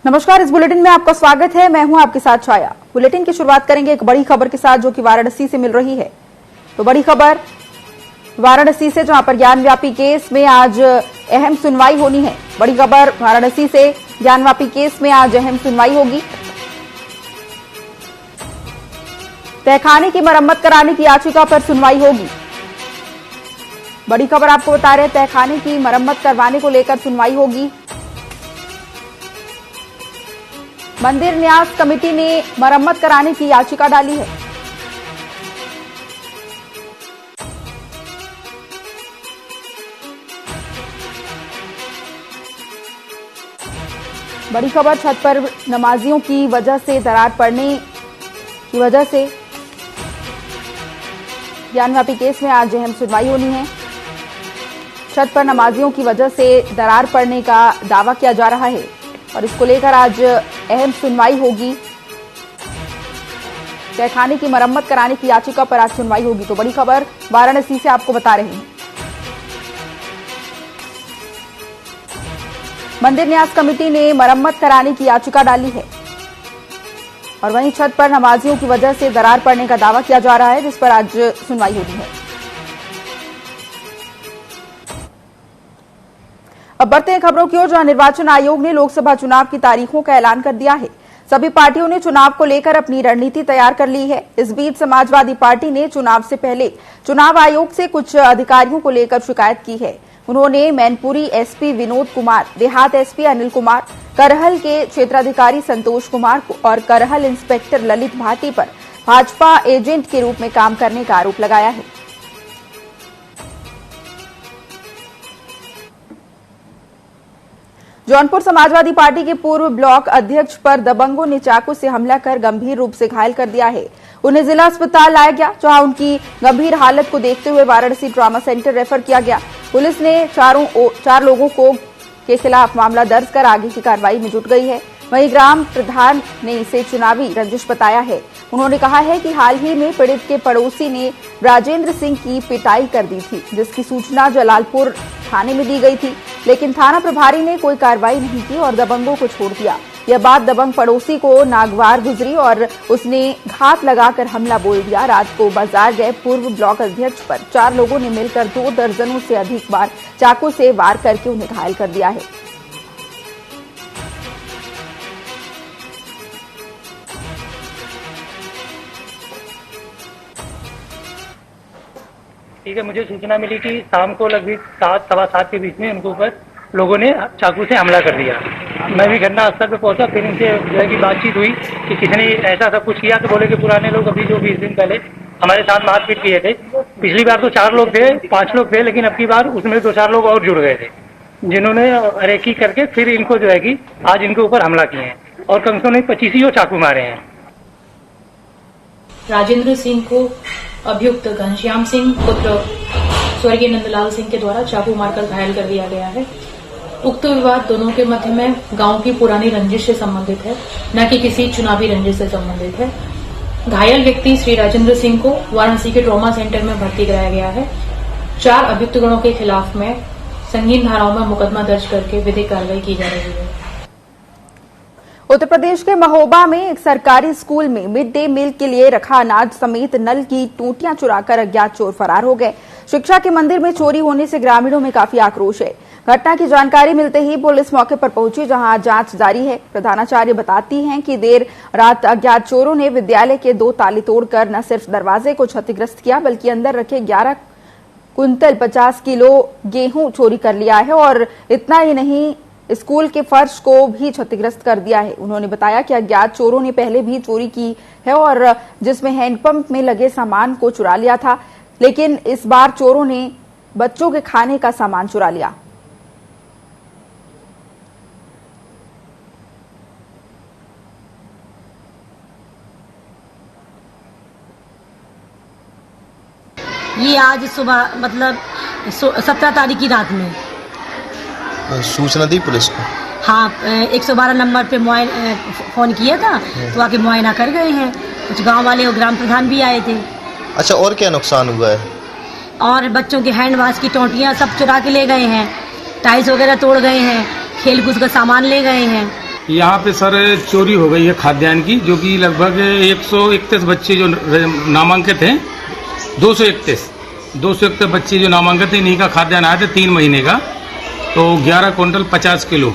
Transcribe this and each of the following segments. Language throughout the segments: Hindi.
नमस्कार, इस बुलेटिन में आपका स्वागत है। मैं हूं आपके साथ छाया। बुलेटिन की शुरुआत करेंगे एक बड़ी खबर के साथ जो कि वाराणसी से मिल रही है। तो बड़ी खबर वाराणसी से, जहां पर ज्ञानव्यापी केस में आज अहम सुनवाई होनी है। बड़ी खबर वाराणसी से, ज्ञानव्यापी केस में आज अहम सुनवाई होगी। तहखाने की मरम्मत कराने की याचिका पर सुनवाई होगी। बड़ी खबर आपको बता रहे हैं, तहखाने की मरम्मत करवाने को लेकर सुनवाई होगी। मंदिर न्यास कमेटी ने मरम्मत कराने की याचिका डाली है। बड़ी खबर, छत पर नमाजियों की वजह से दरार पड़ने की वजह से ज्ञानव्यापी केस में आज अहम सुनवाई होनी है। छत पर नमाजियों की वजह से दरार पड़ने का दावा किया जा रहा है और इसको लेकर आज अहम सुनवाई होगी। तहखाने की मरम्मत कराने की याचिका पर आज सुनवाई होगी। तो बड़ी खबर वाराणसी से आपको बता रहे हैं। मंदिर न्यास कमेटी ने मरम्मत कराने की याचिका डाली है और वहीं छत पर नमाजियों की वजह से दरार पड़ने का दावा किया जा रहा है, जिस पर आज सुनवाई होनी है। अब बढ़ते हैं खबरों की ओर, जहां निर्वाचन आयोग ने लोकसभा चुनाव की तारीखों का ऐलान कर दिया है। सभी पार्टियों ने चुनाव को लेकर अपनी रणनीति तैयार कर ली है। इस बीच समाजवादी पार्टी ने चुनाव से पहले चुनाव आयोग से कुछ अधिकारियों को लेकर शिकायत की है। उन्होंने मैनपुरी एसपी विनोद कुमार, देहात एसपी अनिल कुमार, करहल के क्षेत्राधिकारी संतोष कुमार और करहल इंस्पेक्टर ललित भाटी पर भाजपा एजेंट के रूप में काम करने का आरोप लगाया है। जौनपुर समाजवादी पार्टी के पूर्व ब्लॉक अध्यक्ष पर दबंगों ने चाकू से हमला कर गंभीर रूप से घायल कर दिया है। उन्हें जिला अस्पताल लाया गया, जहां उनकी गंभीर हालत को देखते हुए वाराणसी ट्रॉमा सेंटर रेफर किया गया। पुलिस ने चार लोगों के खिलाफ मामला दर्ज कर आगे की कार्रवाई में जुट गई है। वहीं ग्राम प्रधान ने इसे चुनावी रंजिश बताया है। उन्होंने कहा है कि हाल ही में पीड़ित के पड़ोसी ने राजेंद्र सिंह की पिटाई कर दी थी, जिसकी सूचना जलालपुर थाने में दी गई थी, लेकिन थाना प्रभारी ने कोई कार्रवाई नहीं की और दबंगों को छोड़ दिया। यह बात दबंग पड़ोसी को नागवार गुजरी और उसने घात लगाकर हमला बोल दिया। रात को बाजार गए पूर्व ब्लॉक अध्यक्ष पर 4 लोगों ने मिलकर 2 दर्जनों से अधिक बार चाकू से वार करके उन्हें घायल कर दिया है। ठीक है, मुझे सूचना मिली कि शाम को लगभग 7, सवा 7 के बीच में उनके ऊपर लोगों ने चाकू से हमला कर दिया। मैं भी घटना स्थल पे पहुंचा, फिर इनसे जो है कि बातचीत हुई कि किसने ऐसा सब कुछ किया। तो बोले कि पुराने लोग अभी जो 20 दिन पहले हमारे साथ मारपीट किए थे। पिछली बार तो 4 लोग थे, 5 लोग थे, लेकिन अब की बार उसमें 2-4 लोग और जुड़ गए थे, जिन्होंने रेकी करके फिर इनको जो है कि आज इनके ऊपर हमला किए हैं और कम से कम 25 चाकू मारे हैं। राजेंद्र सिंह को अभियुक्त घनश्याम सिंह पुत्र स्वर्गीय नंदलाल सिंह के द्वारा चाकू मारकर घायल कर दिया गया है। उक्त विवाद दोनों के मध्य में गांव की पुरानी रंजिश से संबंधित है, न कि किसी चुनावी रंजिश से संबंधित है। घायल व्यक्ति श्री राजेंद्र सिंह को वाराणसी के ट्रॉमा सेंटर में भर्ती कराया गया है। 4 अभियुक्त गणों के खिलाफ में संगीन धाराओं में मुकदमा दर्ज करके विधिक कार्रवाई की जा रही है। उत्तर प्रदेश के महोबा में एक सरकारी स्कूल में मिड डे मील के लिए रखा अनाज समेत नल की टूटियां चुराकर अज्ञात चोर फरार हो गए। शिक्षा के मंदिर में चोरी होने से ग्रामीणों में काफी आक्रोश है। घटना की जानकारी मिलते ही पुलिस मौके पर पहुंची, जहां जांच जारी है। प्रधानाचार्य बताती हैं कि देर रात अज्ञात चोरों ने विद्यालय के 2 ताले तोड़कर न सिर्फ दरवाजे को क्षतिग्रस्त किया, बल्कि अंदर रखे 11 कुंतल 50 किलो गेहूं चोरी कर लिया है और इतना ही नहीं, स्कूल के फर्श को भी क्षतिग्रस्त कर दिया है। उन्होंने बताया कि अज्ञात चोरों ने पहले भी चोरी की है और जिसमें हैंडपंप में लगे सामान को चुरा लिया था, लेकिन इस बार चोरों ने बच्चों के खाने का सामान चुरा लिया। ये आज सुबह मतलब 17 तारीख की रात में सूचना दी पुलिस को। हाँ, 112 नंबर पे फोन किया था तो आके मुआयना कर गए हैं। कुछ गांव वाले और ग्राम प्रधान भी आए थे। अच्छा, और क्या नुकसान हुआ है? और बच्चों के हैंड वॉश की टोंटियाँ सब चुरा के ले गए हैं, टाइल्स वगैरह तोड़ गए हैं, खेल कूद का सामान ले गए हैं। यहाँ पे सर चोरी हो गई है खाद्यान्न की, जो कि लगभग 131 बच्चे जो नामांकित हैं, 231 बच्चे जो नामांकित हैं, इन्हीं का खाद्यान्न आया था 3 महीने का, तो 11 क्विंटल 50 किलो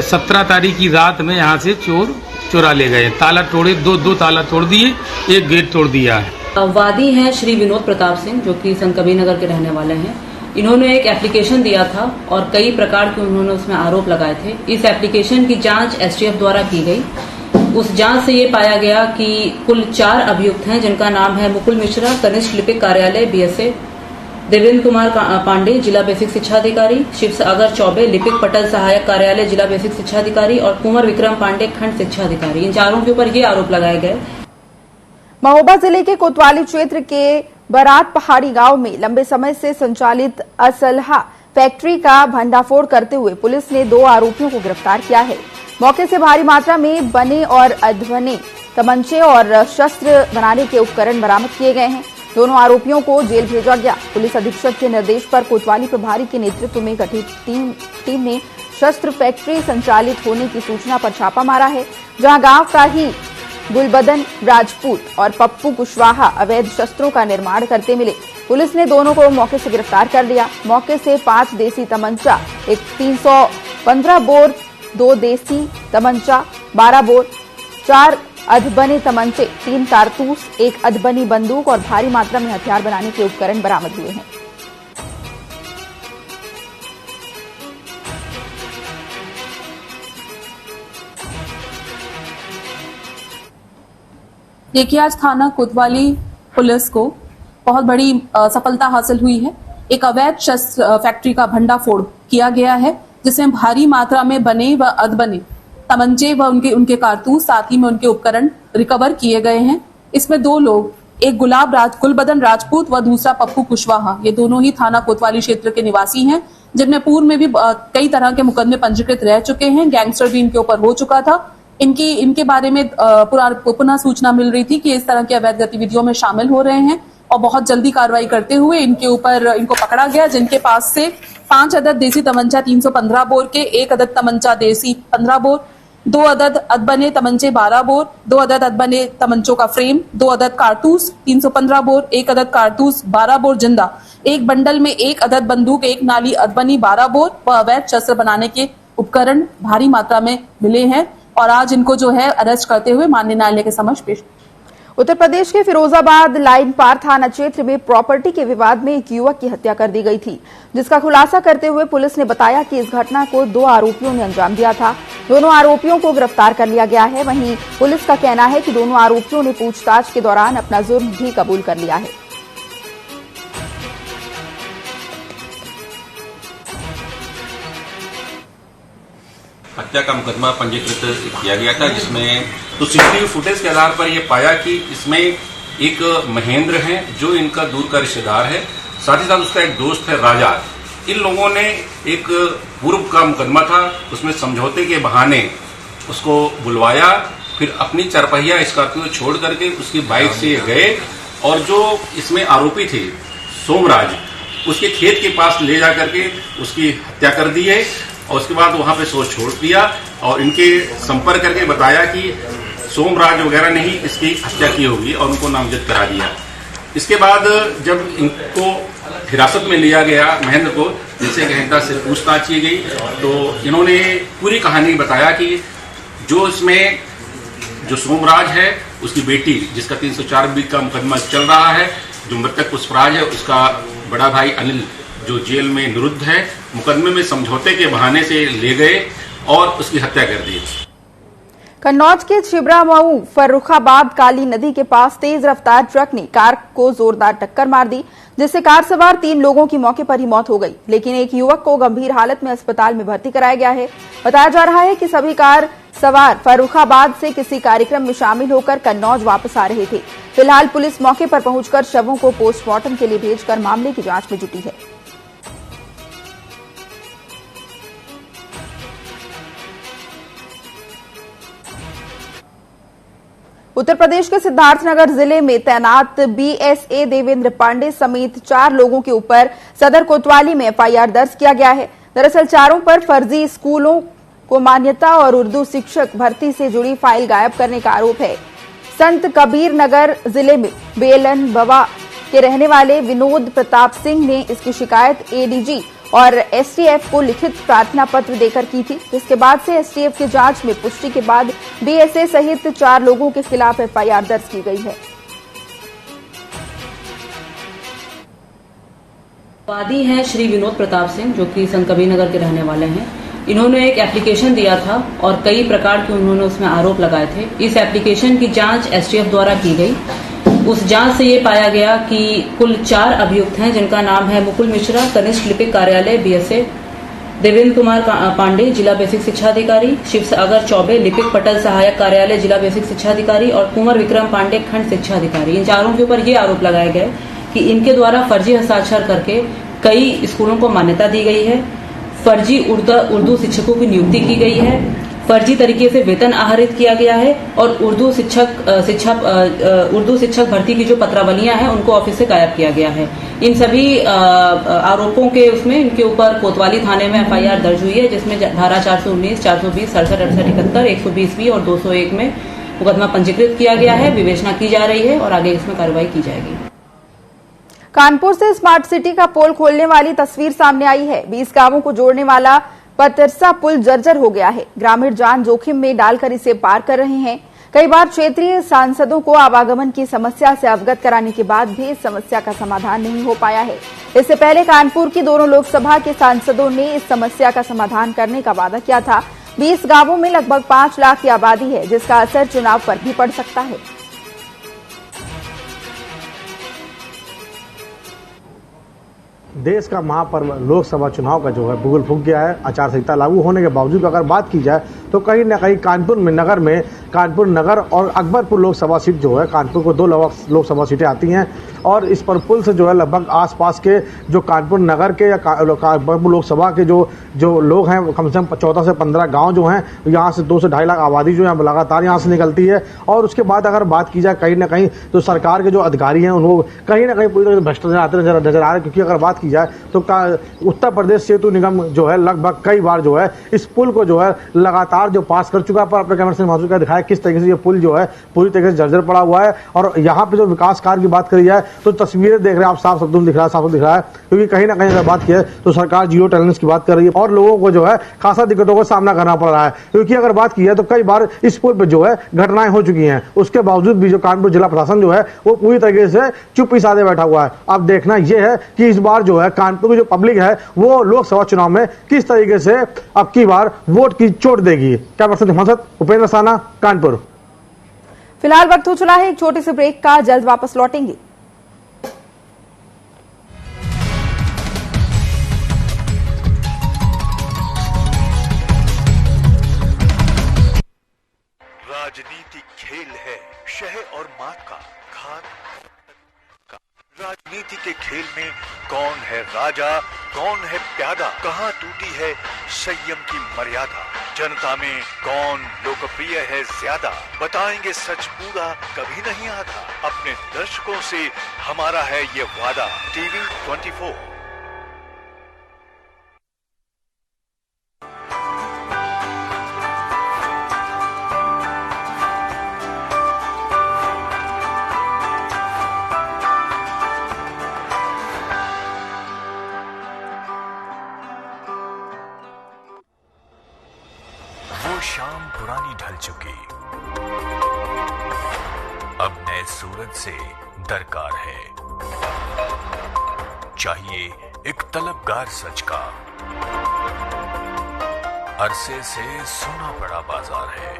17 तारीख की रात में यहाँ से चोर चुरा ले गए। ताला तोड़े, दो ताला तोड़ दिए, एक गेट तोड़ दिया है। वादी हैं श्री विनोद प्रताप सिंह, जो कि संतकबीर नगर के रहने वाले हैं। इन्होंने एक एप्लीकेशन दिया था और कई प्रकार के उन्होंने उसमें आरोप लगाए थे। इस एप्लीकेशन की जांच एसटीएफ द्वारा की गई। उस जांच से ये पाया गया कि कुल 4 अभियुक्त हैं, जिनका नाम है मुकुल मिश्रा, कनिष्ठ लिपिक कार्यालय बीएसए, देवेंद्र कुमार पांडे, जिला बेसिक शिक्षा अधिकारी, शिव सागर चौबे, लिपिक पटल सहायक कार्यालय, जिला बेसिक शिक्षा अधिकारी, और कुंवर विक्रम पांडे, खंड शिक्षा अधिकारी। इन चारों के ऊपर ये आरोप लगाए गए। महोबा जिले के कोतवाली क्षेत्र के बरात पहाड़ी गांव में लंबे समय से संचालित असलहा फैक्ट्री का भंडाफोड़ करते हुए पुलिस ने 2 आरोपियों को गिरफ्तार किया है। मौके से भारी मात्रा में बने और अधबने तमंचे और शस्त्र बनाने के उपकरण बरामद किए गए हैं। दोनों आरोपियों को जेल भेजा गया। पुलिस अधीक्षक के निर्देश पर कोतवाली प्रभारी के नेतृत्व में गठित टीम ने शस्त्र फैक्ट्री संचालित होने की सूचना पर छापा मारा है, जहां गांव का ही गुलबदन राजपूत और पप्पू कुशवाहा अवैध शस्त्रों का निर्माण करते मिले। पुलिस ने दोनों को मौके से गिरफ्तार कर लिया। मौके से 5 देसी तमंचा, एक 315 बोर, 2 देसी तमंचा, 12 बोर, 4 अधबने तमंचे, 3 कारतूस, 1 अधबनी बंदूक और भारी मात्रा में हथियार बनाने के उपकरण बरामद हुए हैं। देखिए, आज थाना कोतवाली पुलिस को बहुत बड़ी सफलता हासिल हुई है। एक अवैध शस्त्र फैक्ट्री का भंडाफोड़ किया गया है, जिसमें भारी मात्रा में बने व अधबने तमंचे व उनके कारतूस, साथ ही में उनके उपकरण रिकवर किए गए हैं। इसमें 2 लोग, एक गुलबदन राजपूत व दूसरा पप्पू कुशवाहा, ये दोनों ही थाना कोतवाली क्षेत्र के निवासी हैं, जिनमें पूर्व में भी कई तरह के मुकदमे पंजीकृत रह चुके हैं। गैंगस्टर भी इनके ऊपर हो चुका था। इनके बारे में पुनः सूचना मिल रही थी कि इस तरह की अवैध गतिविधियों में शामिल हो रहे हैं, और बहुत जल्दी कार्रवाई करते हुए इनको पकड़ा गया, जिनके पास से 5 अदद देसी तमंचा 315 बोर के, 1 अदद तमंचा देसी 15 बोर, 2 अदद अधबने तमंचे 12 बोर, 2 अदद अधबने तमंचों का फ्रेम, 2 अदद कारतूस 315 बोर, 1 अदद कारतूस 12 बोर जिंदा, 1 बंडल में 1 अदद बंदूक, 1 नाली अधबनी 12 बोर व अवैध शस्त्र बनाने के उपकरण भारी मात्रा में मिले हैं, और आज इनको जो है अरेस्ट करते हुए माननीय न्यायालय के समक्ष पेश। उत्तर प्रदेश के फिरोजाबाद लाइन पार थाना क्षेत्र में प्रॉपर्टी के विवाद में एक युवक की हत्या कर दी गई थी, जिसका खुलासा करते हुए पुलिस ने बताया कि इस घटना को 2 आरोपियों ने अंजाम दिया था। दोनों आरोपियों को गिरफ्तार कर लिया गया है। वहीं पुलिस का कहना है कि दोनों आरोपियों ने पूछताछ के दौरान अपना जुर्म भी कबूल कर लिया है। हत्या का मुकदमा पंजीकृत किया गया था, जिसमें तो सीसीटीवी फुटेज के आधार पर यह पाया कि इसमें एक महेंद्र है, जो इनका दूर का रिश्तेदार है, साथ ही साथ उसका एक दोस्त है राजा। इन लोगों ने एक पूर्व का मुकदमा था, उसमें समझौते के बहाने उसको बुलवाया, फिर अपनी चरपहिया स्कॉर्पियो छोड़ करके उसकी बाइक से गए, और जो इसमें आरोपी थे सोमराज, उसके खेत के पास ले जा करके उसकी हत्या कर दी है, और उसके बाद वहां पे सोच छोड़ दिया, और इनके संपर्क करके बताया कि सोमराज वगैरह ने ही इसकी हत्या की होगी, और उनको नामजद करा दिया। इसके बाद जब इनको हिरासत में लिया गया महेंद्र को, जिनसे गहनता से पूछताछ की गई, तो इन्होंने पूरी कहानी बताया कि जो सोमराज है, उसकी बेटी, जिसका 304B का मुकदमा चल रहा है, जो मृतक पुष्पराज है, उसका बड़ा भाई अनिल, जो जेल में निरुद्ध है, मुकदमे में समझौते के बहाने से ले गए और उसकी हत्या कर दी। कन्नौज के छिबरामऊ फर्रुखाबाद काली नदी के पास तेज रफ्तार ट्रक ने कार को जोरदार टक्कर मार दी, जिससे कार सवार 3 लोगों की मौके पर ही मौत हो गई, लेकिन एक युवक को गंभीर हालत में अस्पताल में भर्ती कराया गया है। बताया जा रहा है कि सभी कार सवार फर्रुखाबाद से किसी कार्यक्रम में शामिल होकर कन्नौज वापस आ रहे थे। फिलहाल पुलिस मौके पर पहुंचकर शवों को पोस्टमार्टम के लिए भेजकर मामले की जांच में जुटी है। उत्तर प्रदेश के सिद्धार्थनगर जिले में तैनात बीएसए देवेंद्र पांडे समेत 4 लोगों के ऊपर सदर कोतवाली में एफआईआर दर्ज किया गया है। दरअसल चारों पर फर्जी स्कूलों को मान्यता और उर्दू शिक्षक भर्ती से जुड़ी फाइल गायब करने का आरोप है। संत कबीर नगर जिले में बेलन बवा के रहने वाले विनोद प्रताप सिंह ने इसकी शिकायत एडीजी और एसटीएफ को लिखित प्रार्थना पत्र देकर की थी, जिसके बाद से एसटीएफ की जांच में पुष्टि के बाद बीएसए सहित 4 लोगों के खिलाफ एफआईआर दर्ज की गई है। वादी हैं श्री विनोद प्रताप सिंह, जो कि संत कबीर नगर के रहने वाले हैं। इन्होंने एक एप्लीकेशन दिया था और कई प्रकार के उन्होंने उसमें आरोप लगाए थे। इस एप्लीकेशन की जांच एसटीएफ द्वारा की गई। उस जांच से ये पाया गया कि कुल 4 अभियुक्त हैं, जिनका नाम है मुकुल मिश्रा, कनिष्ठ लिपिक कार्यालय बीएसए, देवेंद्र कुमार पांडे, जिला बेसिक शिक्षा अधिकारी, शिव सागर चौबे, लिपिक पटल सहायक कार्यालय, जिला बेसिक शिक्षा अधिकारी, और कुंवर विक्रम पांडे, खंड शिक्षा अधिकारी। इन चारों के ऊपर ये आरोप लगाए गए कि इनके द्वारा फर्जी हस्ताक्षर करके कई स्कूलों को मान्यता दी गई है, फर्जी उर्दू शिक्षकों की नियुक्ति की गई है, फर्जी तरीके से वेतन आहरित किया गया है, और उर्दू शिक्षक भर्ती की जो पत्रावलियां हैं उनको ऑफिस से गायब किया गया है। इन सभी आरोपों के उसमें इनके ऊपर कोतवाली थाने में एफआईआर दर्ज हुई है, जिसमें धारा 419, 420, 67, 68, 71, 120 और 201 में मुकदमा पंजीकृत किया गया है। विवेचना की जा रही है और आगे इसमें कार्रवाई की जाएगी। कानपुर से स्मार्ट सिटी का पोल खोलने वाली तस्वीर सामने आई है। 20 गांवों को जोड़ने वाला पतरसा पुल जर्जर हो गया है। ग्रामीण जान जोखिम में डालकर इसे पार कर रहे हैं। कई बार क्षेत्रीय सांसदों को आवागमन की समस्या से अवगत कराने के बाद भी इस समस्या का समाधान नहीं हो पाया है। इससे पहले कानपुर की दोनों लोकसभा के सांसदों ने इस समस्या का समाधान करने का वादा किया था। 20 गांवों में लगभग 5 लाख की आबादी है, जिसका असर चुनाव पर भी पड़ सकता है। देश का महापर्व लोकसभा चुनाव का जो है बुगल फूंक गया है। आचार संहिता लागू होने के बावजूद अगर बात की जाए तो कहीं न कहीं कानपुर नगर और अकबरपुर लोकसभा सीट जो है, कानपुर को 2 लोकसभा सीटें आती हैं और इस पर पुल से जो है लगभग आसपास के जो कानपुर नगर के या अकबरपुर लोकसभा के जो लोग हैं, कम से कम 14 से 15 गांव जो हैं, यहाँ से 2 से 2.5 लाख आबादी जो है लगातार यहाँ से निकलती है। और उसके बाद अगर बात की जाए कहीं ना कहीं तो सरकार के जो अधिकारी हैं उनको कहीं ना कहीं पूरी तरह से भ्रष्टाचार आते नजर आ रहे हैं। क्योंकि अगर बात की जाए तो उत्तर प्रदेश सेतु निगम जो है लगभग कई बार जो है इस पुल को जो है लगातार जो पास कर चुका है, पर अपने कैमरे से महसूस कर दिखाया किस तरीके से ये पुल जो है पूरी तरीके से जर्जर पड़ा हुआ है। और यहाँ पे जो विकास कार्य की बात करी जाए तो तस्वीरें देख रहे हैं आप, साफ शब्दों में दिख रहा है। क्योंकि कहीं ना कहीं अगर बात की है तो सरकार जियो टैलेंट्स की बात कर रही है और लोगों को जो है खासा दिक्कतों का सामना करना पड़ रहा है। क्योंकि अगर बात की है तो कई बार इस पुल पर जो है घटनाएं हो चुकी हैं, उसके बावजूद भी जो कानपुर जिला प्रशासन जो है वो पूरी तरीके से चुप्पी साधे बैठा हुआ है। अब देखना यह है कि इस बार जो है कानपुर की जो पब्लिक है वो लोकसभा चुनाव में किस तरीके से अब की बार वोट की चोट देगी। क्या पर्सन हिमांशु, उपेंद्र साना, कानपुर। फिलहाल वक्त हो चला है एक छोटे से ब्रेक का, जल्द वापस लौटेंगे। राजनीति खेल है शह और मात का, घात का। राजनीति के खेल में कौन है राजा, कौन है प्यादा, कहां टूटी है संयम की मर्यादा, जनता में कौन लोकप्रिय है ज्यादा, बताएंगे सच पूरा कभी नहीं आधा, अपने दर्शकों से हमारा है ये वादा। टीवी 24। शाम पुरानी ढल चुकी, अब नए सूरज से दरकार है। चाहिए एक तलबगार सच का, अरसे से सोना पड़ा बाजार है।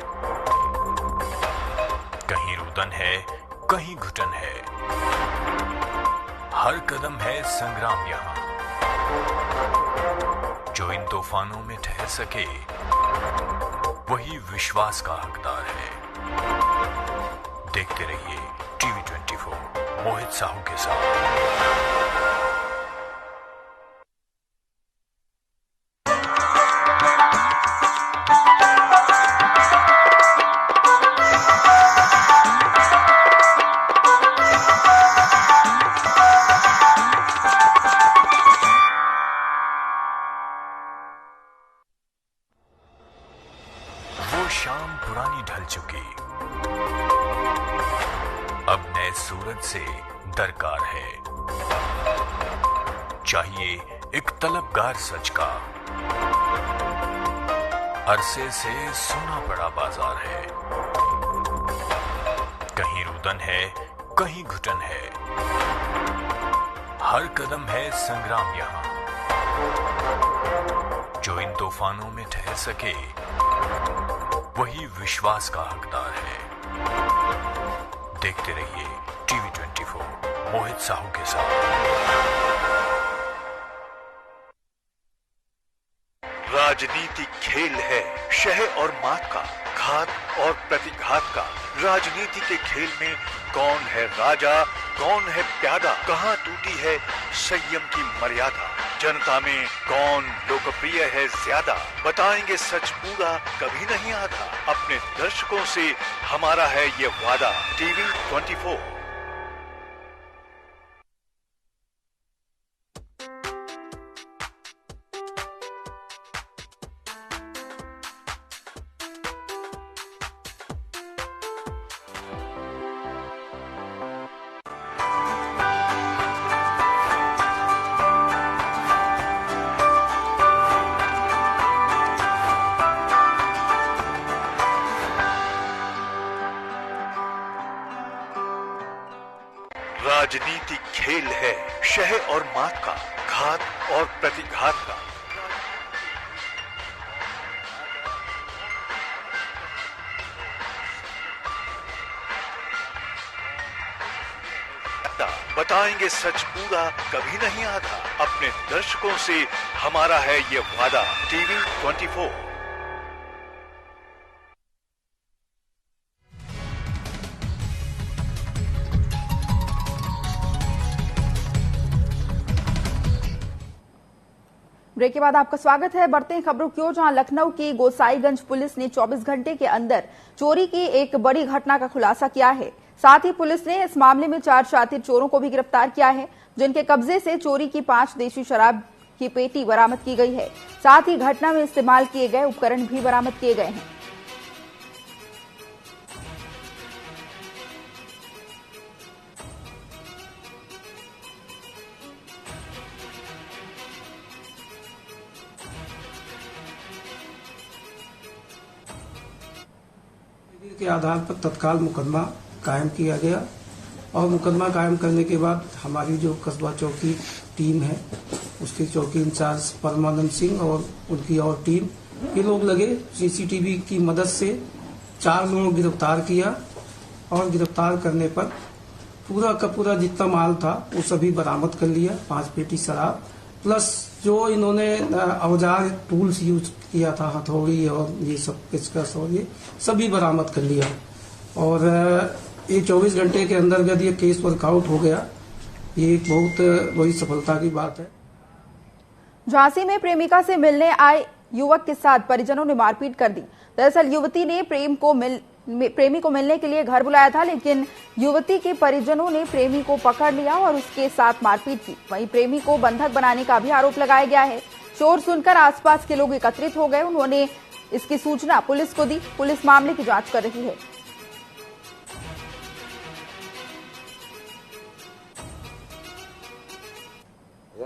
कहीं रुदन है, कहीं घुटन है, हर कदम है संग्राम यहां। जो इन तूफानों में ठहर सके वही विश्वास का हकदार है। देखते रहिए टीवी 24 मोहित साहू के साथ। चुकी। अब नए सूरज से दरकार है, चाहिए एक तलबगार सच का। अरसे से सुना पड़ा बाजार है, कहीं रुदन है कहीं घुटन है, हर कदम है संग्राम यहां। जो इन तूफानों में ठहर सके वही विश्वास का हकदार है। देखते रहिए टीवी 24 मोहित साहू के साथ। राजनीति खेल है शह और मात का, घात और प्रतिघात का। राजनीति के खेल में कौन है राजा कौन है प्यादा, कहां टूटी है संयम की मर्यादा, जनता में कौन लोकप्रिय है ज्यादा। बताएंगे सच पूरा कभी नहीं आधा, अपने दर्शकों से हमारा है ये वादा। टीवी 24। राजनीति खेल है शह और मात का, घात और प्रतिघात का। बताएंगे सच पूरा कभी नहीं आधा, अपने दर्शकों से हमारा है ये वादा। टीवी 24। ब्रेक के बाद आपका स्वागत है। बढ़ते हैं खबरों की ओर, जहां लखनऊ की गोसाईगंज पुलिस ने 24 घंटे के अंदर चोरी की एक बड़ी घटना का खुलासा किया है। साथ ही पुलिस ने इस मामले में 4 शातिर चोरों को भी गिरफ्तार किया है, जिनके कब्जे से चोरी की 5 देशी शराब की पेटी बरामद की गई है। साथ ही घटना में इस्तेमाल किए गए उपकरण भी बरामद किए गए हैं। के आधार पर तत्काल मुकदमा कायम किया गया और मुकदमा कायम करने के बाद हमारी जो कस्बा चौकी टीम है उसके चौकी इंचार्ज परमानंद सिंह और उनकी और टीम के लोग लगे, सीसीटीवी की मदद से 4 लोगों को गिरफ्तार किया और गिरफ्तार करने पर पूरा का पूरा जितना माल था वो सभी बरामद कर लिया। 5 पेटी शराब प्लस जो इन्होंने औजार टूल्स यूज किया था, हथौड़ी और ये सब पेचकस और ये सभी बरामद कर लिया। और ये 24 घंटे के अंतर्गत ये केस वर्कआउट हो गया। ये एक बहुत बड़ी सफलता की बात है। झांसी में प्रेमिका से मिलने आए युवक के साथ परिजनों ने मारपीट कर दी। दरअसल युवती ने प्रेमी को मिलने के लिए घर बुलाया था, लेकिन युवती के परिजनों ने प्रेमी को पकड़ लिया और उसके साथ मारपीट की। वहीं प्रेमी को बंधक बनाने का भी आरोप लगाया गया है। शोर सुनकर आसपास के लोग एकत्रित हो गए। उन्होंने इसकी सूचना पुलिस को दी। पुलिस मामले की जांच कर रही है।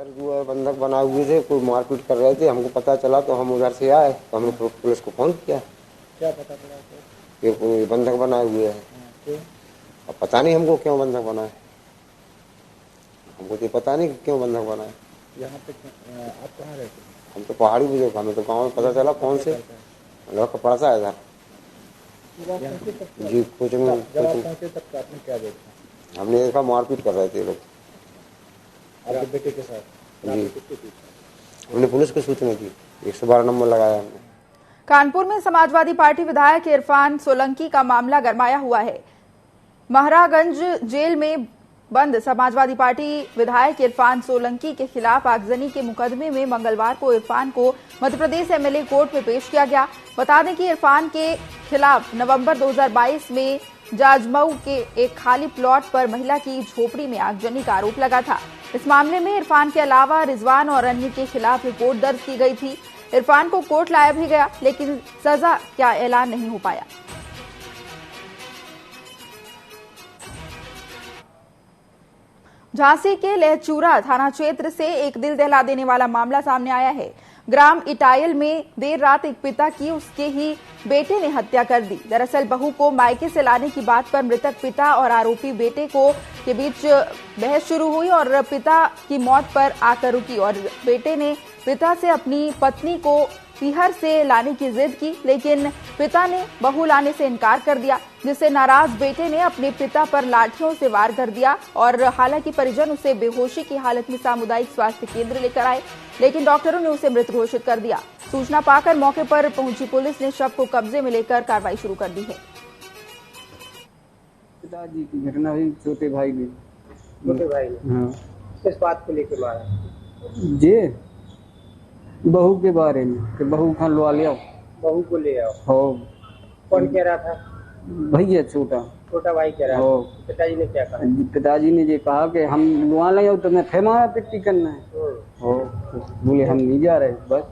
जो है बंधक बनाए हुए थे, कोई मारपीट कर रहे थे, हमको पता चला तो हम उधर से आए तो हमने पुलिस को फोन किया। क्या पता चला? ये कोई बंधक बनाए हुए है। अब पता नहीं हमको क्यों बंधक बनाए, हमको तो पता नहीं क्यों बंधक बनाए। यहाँ पे आप कहाँ रहते? हम तो पहाड़ी बुजुर्ग, हमें तो गाँव में पता चला कौन से लड़का पड़ता है इधर जी। कुछ में आपने क्या देखा? हमने देखा मारपीट कर रहे थे लोग आपके बेटे के साथ जी। हमने पुलिस को सूचना दी, 112 नंबर लगाया हमने। कानपुर में समाजवादी पार्टी विधायक इरफान सोलंकी का मामला गरमाया हुआ है। महाराजगंज जेल में बंद समाजवादी पार्टी विधायक इरफान सोलंकी के खिलाफ आगजनी के मुकदमे में मंगलवार को इरफान को मध्य प्रदेश एमएलए कोर्ट में पेश किया गया। बता दें कि इरफान के खिलाफ नवंबर 2022 में जाजमऊ के एक खाली प्लॉट पर महिला की झोपड़ी में आगजनी का आरोप लगा था। इस मामले में इरफान के अलावा रिजवान और अन्य के खिलाफ रिपोर्ट दर्ज की गई थी। इरफान को कोर्ट लाया भी गया, लेकिन सजा का ऐलान नहीं हो पाया। झांसी के लहचूरा थाना क्षेत्र से एक दिल दहला देने वाला मामला सामने आया है। ग्राम इटायल में देर रात एक पिता की उसके ही बेटे ने हत्या कर दी। दरअसल बहू को मायके से लाने की बात पर मृतक पिता और आरोपी बेटे के बीच बहस शुरू हुई और पिता की मौत पर आकर रुकी और बेटे ने पिता से अपनी पत्नी को पीहर से लाने की जिद की, लेकिन पिता ने बहू लाने से इनकार कर दिया, जिससे नाराज बेटे ने अपने पिता पर लाठियों से वार कर दिया और हालांकि परिजन उसे बेहोशी की हालत में सामुदायिक स्वास्थ्य केंद्र लेकर आए, लेकिन डॉक्टरों ने उसे मृत घोषित कर दिया। सूचना पाकर मौके पर पहुंची पुलिस ने शव को कब्जे में लेकर कार्रवाई शुरू कर दी है। पिताजी की घटना हुई, छोटे भाई ने हाँ। किस बात को लेकर मारा? जे बहू के बारे में कि बहू खान लवा ले आओ, बहू को ले आओ। हो कौन कह रहा था? भैया छोटा भाई कह रहा हो। था। पिताजी ने क्या कहा? पिताजी ने ये कहा कि हम लवा ले आओ, तुम्हें फिर मारा पिट्टी करना है। हो बोले हम नहीं जा रहे, बस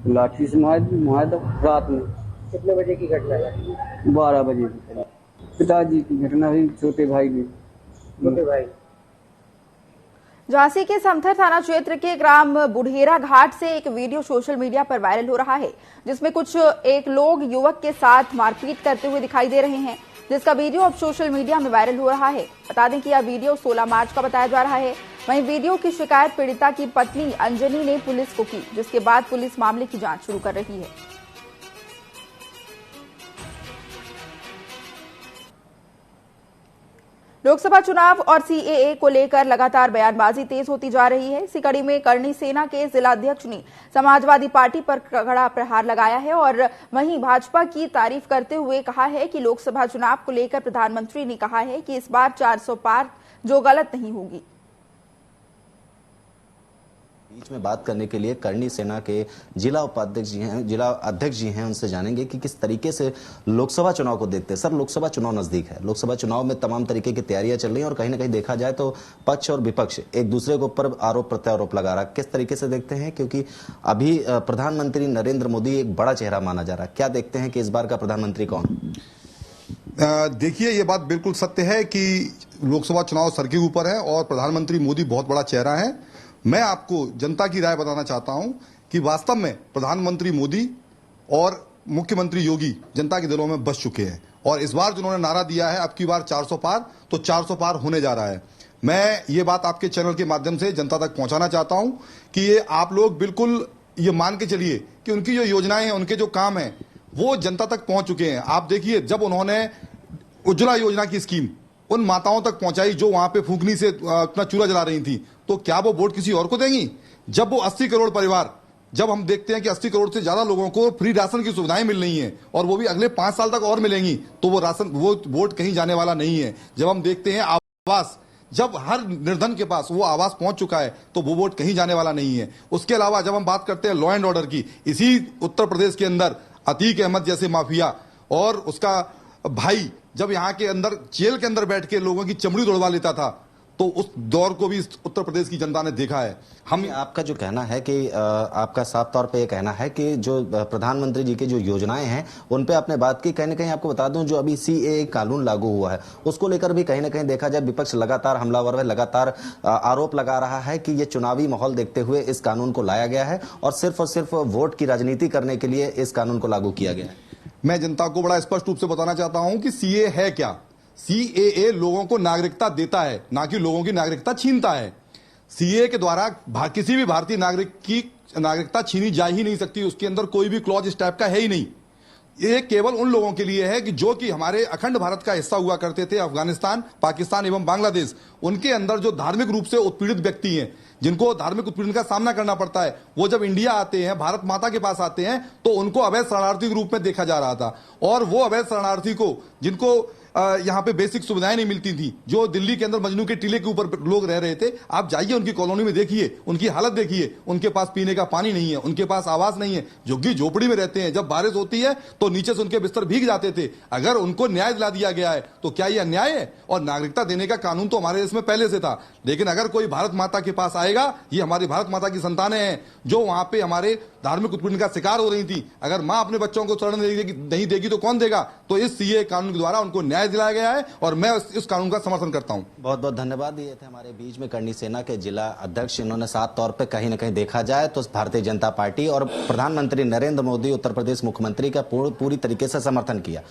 लाठी से मार दो। रात में कितने बजे की घटना है? 12 बजे की। पिताजी की घटना हुई, छोटे भाई ने। झांसी के समथर थाना क्षेत्र के ग्राम बुढ़ेरा घाट से एक वीडियो सोशल मीडिया पर वायरल हो रहा है, जिसमें कुछ एक लोग युवक के साथ मारपीट करते हुए दिखाई दे रहे हैं, जिसका वीडियो अब सोशल मीडिया में वायरल हो रहा है। बता दें कि यह वीडियो 16 मार्च का बताया जा रहा है। वहीं वीडियो की शिकायत पीड़िता की पत्नी अंजनी ने पुलिस को की, जिसके बाद पुलिस मामले की जांच शुरू कर रही है। लोकसभा चुनाव और सीएए को लेकर लगातार बयानबाजी तेज होती जा रही है। इसी कड़ी में करणी सेना के जिलाध्यक्ष ने समाजवादी पार्टी पर कड़ा प्रहार लगाया है और वहीं भाजपा की तारीफ करते हुए कहा है कि लोकसभा चुनाव को लेकर प्रधानमंत्री ने कहा है कि इस बार 400 पार जो गलत नहीं होगी। बीच में बात करने के लिए करणी सेना के जिला अध्यक्ष जी हैं, उनसे जानेंगे कि किस तरीके से लोकसभा चुनाव को देखते हैं। सर, लोकसभा चुनाव नजदीक है, लोकसभा चुनाव में तमाम तरीके की तैयारियां चल रही हैं और कहीं ना कहीं देखा जाए तो पक्ष और विपक्ष एक दूसरे के ऊपर आरोप प्रत्यारोप लगा रहा है। किस तरीके से देखते हैं, क्योंकि अभी प्रधानमंत्री नरेंद्र मोदी एक बड़ा चेहरा माना जा रहा है, क्या देखते हैं कि इस बार का प्रधानमंत्री कौन? देखिए, ये बात बिल्कुल सत्य है कि लोकसभा चुनाव सर के ऊपर है और प्रधानमंत्री मोदी बहुत बड़ा चेहरा है। मैं आपको जनता की राय बताना चाहता हूं कि वास्तव में प्रधानमंत्री मोदी और मुख्यमंत्री योगी जनता के दिलों में बस चुके हैं और इस बार जिन्होंने नारा दिया है अब की बार 400 पार, तो 400 पार होने जा रहा है। मैं ये बात आपके चैनल के माध्यम से जनता तक पहुंचाना चाहता हूं कि ये आप लोग बिल्कुल ये मान के चलिए कि उनकी जो योजनाएं हैं, उनके जो काम हैं, वो जनता तक पहुंच चुके हैं। आप देखिए, जब उन्होंने उज्ज्वला योजना की स्कीम उन माताओं तक पहुंचाई जो वहां पे फूंकनी से अपना चूल्हा जला रही थी, तो क्या वो वोट किसी और को देंगी? जब वो 80 करोड़ परिवार, जब हम देखते हैं कि 80 करोड़ से ज्यादा लोगों को फ्री राशन की सुविधाएं मिल रही हैं और वो भी अगले 5 साल तक और मिलेंगी, तो वो वोट कहीं जाने वाला नहीं है। जब हम देखते हैं आवास, जब हर निर्धन के पास वो आवास पहुंच चुका है, तो वो वोट कहीं जाने वाला नहीं है। उसके अलावा जब हम बात करते हैं लॉ एंड ऑर्डर की, इसी उत्तर प्रदेश के अंदर अतीक अहमद जैसे माफिया और उसका भाई जब यहाँ के अंदर जेल के अंदर बैठ के लोगों की चमड़ी तोड़वा लेता था, तो उस दौर को भी उत्तर प्रदेश की जनता ने देखा है। आपका जो कहना है कि आपका साफ तौर पे ये कहना है कि जो प्रधानमंत्री जी की जो योजनाएं हैं उन पे आपने बात की। कहीं ना कहीं आपको बता दूं, जो अभी सीएए कानून लागू हुआ है उसको लेकर भी कहीं ना कहीं देखा जाए विपक्ष लगातार हमलावर है, लगातार आरोप लगा रहा है कि ये चुनावी माहौल देखते हुए इस कानून को लाया गया है और सिर्फ वोट की राजनीति करने के लिए इस कानून को लागू किया गया है। मैं जनता को बड़ा स्पष्ट रूप से बताना चाहता हूं कि सीए है क्या। सीएए लोगों को नागरिकता देता है, ना कि लोगों की नागरिकता छीनता है। सीए के द्वारा किसी भी भारतीय नागरिक की नागरिकता छीनी जा ही नहीं सकती, उसके अंदर कोई भी क्लॉज इस टाइप का है ही नहीं। ये केवल उन लोगों के लिए है कि जो कि हमारे अखंड भारत का हिस्सा हुआ करते थे, अफगानिस्तान, पाकिस्तान एवं बांग्लादेश, उनके अंदर जो धार्मिक रूप से उत्पीड़ित व्यक्ति हैं, जिनको धार्मिक उत्पीड़न का सामना करना पड़ता है, वो जब इंडिया आते हैं, भारत माता के पास आते हैं, तो उनको अवैध शरणार्थी के रूप में देखा जा रहा था। और वो अवैध शरणार्थी को, जिनको यहाँ पे बेसिक सुविधाएं नहीं मिलती थी, जो दिल्ली के अंदर मजनू के टीले के ऊपर लोग रह रहे थे, आप जाइए उनकी कॉलोनी में देखिए, उनकी हालत देखिए। उनके पास पीने का पानी नहीं है, उनके पास आवास नहीं है, झुग्गी झोपड़ी में रहते हैं। जब बारिश होती है तो नीचे से उनके बिस्तर भीग जाते थे। अगर उनको न्याय दिला दिया गया है तो क्या यह अन्याय है? और नागरिकता देने का कानून तो हमारे देश में पहले से था, लेकिन अगर कोई भारत माता के पास आएगा, ये हमारी भारत माता की संतानें हैं जो वहां पे हमारे धार्मिक उत्पीड़न का शिकार हो रही थी। अगर माँ अपने बच्चों को शरण नहीं देगी तो कौन देगा? तो इस सीए कानून के द्वारा उनको न्याय दिलाया गया है और मैं इस कानून का समर्थन करता हूँ। बहुत बहुत धन्यवाद। ये थे हमारे बीच में करनी सेना के जिला अध्यक्ष। इन्होंने साफ तौर पे कहीं न कहीं देखा जाए तो भारतीय जनता पार्टी और प्रधानमंत्री नरेंद्र मोदी, उत्तर प्रदेश मुख्यमंत्री का पूरी तरीके से समर्थन किया।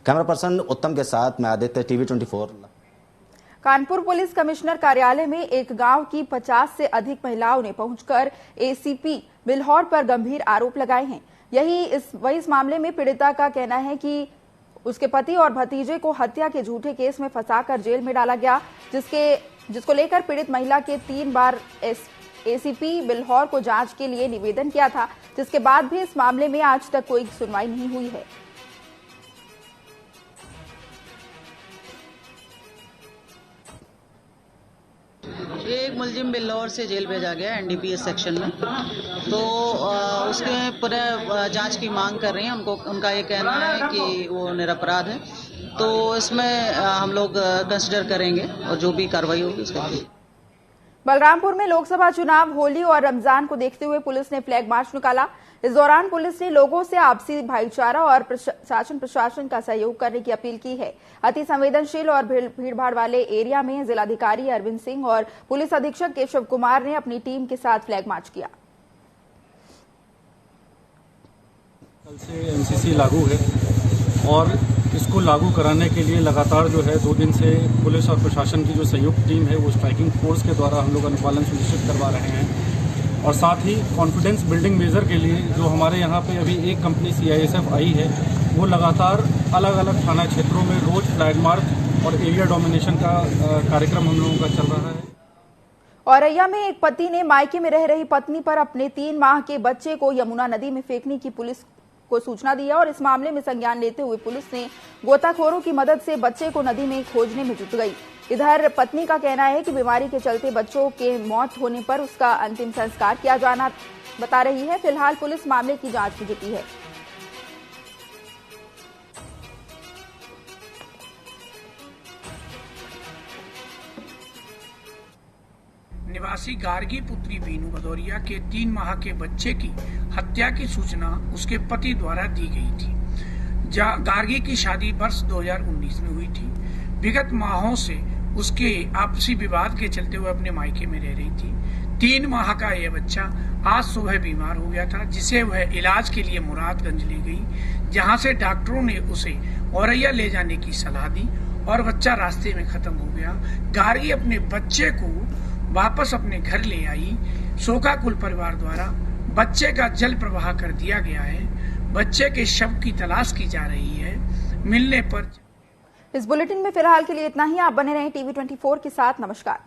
कैमरा पर्सन उत्तम के साथ मैं Aditya, TV 24। Kanpur police commissioner कार्यालय में एक गांव की 50 से अधिक महिलाओं ने पहुंचकर एसीपी बिल्हौर पर गंभीर आरोप लगाए हैं। वही इस मामले में पीड़िता का कहना है कि उसके पति और भतीजे को हत्या के झूठे केस में फंसाकर जेल में डाला गया, जिसको लेकर पीड़ित महिला के 3 बार एसीपी बिल्हौर को जांच के लिए निवेदन किया था, जिसके बाद भी इस मामले में आज तक कोई सुनवाई नहीं हुई है। एक मुलजिम बिल्लौर से जेल भेजा गया एनडीपीएस सेक्शन में, तो उसके पूरे जांच की मांग कर रही हैं। उनका ये कहना है कि वो निरपराध है, तो इसमें हम लोग कंसिडर करेंगे और जो भी कार्रवाई होगी उसके लिए। बलरामपुर में लोकसभा चुनाव, होली और रमजान को देखते हुए पुलिस ने फ्लैग मार्च निकाला। इस दौरान पुलिस ने लोगों से आपसी भाईचारा और शासन प्रशासन का सहयोग करने की अपील की है। अति संवेदनशील और भीड़भाड़ वाले एरिया में जिलाधिकारी अरविंद सिंह और पुलिस अधीक्षक केशव कुमार ने अपनी टीम के साथ फ्लैग मार्च किया। कल से एमसीसी लागू है और इसको लागू कराने के लिए लगातार जो है 2 दिन से पुलिस और प्रशासन की जो संयुक्त टीम है वो स्ट्राइकिंग फोर्स के द्वारा हम लोग अनुपालन सुनिश्चित करवा रहे हैं। और साथ ही कॉन्फिडेंस बिल्डिंग मेजर के लिए जो हमारे यहाँ पे अभी एक कंपनी CISF आई है, वो लगातार अलग अलग थाना क्षेत्रों में रोज फ्लैग मार्च और एरिया डोमिनेशन का कार्यक्रम हम लोगों का चल रहा है। औरैया में एक पति ने मायके में रह रही पत्नी पर अपने 3 माह के बच्चे को यमुना नदी में फेंकने की पुलिस को सूचना दी है और इस मामले में संज्ञान लेते हुए पुलिस ने गोताखोरों की मदद से बच्चे को नदी में खोजने में जुट गई। इधर पत्नी का कहना है कि बीमारी के चलते बच्चों के मौत होने पर उसका अंतिम संस्कार किया जाना बता रही है। फिलहाल पुलिस मामले की जांच में जुटी है। निवासी गार्गी पुत्री बीनू भदौरिया के 3 माह के बच्चे की हत्या की सूचना उसके पति द्वारा दी गई थी। गार्गी की शादी वर्ष 2019 में हुई थी। विगत माहों से उसके आपसी विवाद के चलते हुए अपने मायके में रह रही थी। 3 माह का यह बच्चा आज सुबह बीमार हो गया था, जिसे वह इलाज के लिए मुरादगंज ले गई, जहां से डॉक्टरों ने उसे औरैया ले जाने की सलाह दी और बच्चा रास्ते में खत्म हो गया। गार्गी अपने बच्चे को वापस अपने घर ले आई। शोकाकुल परिवार द्वारा बच्चे का जल प्रवाह कर दिया गया है। बच्चे के शव की तलाश की जा रही है। मिलने पर। इस बुलेटिन में फिलहाल के लिए इतना ही। आप बने रहें टीवी 24 के साथ। नमस्कार।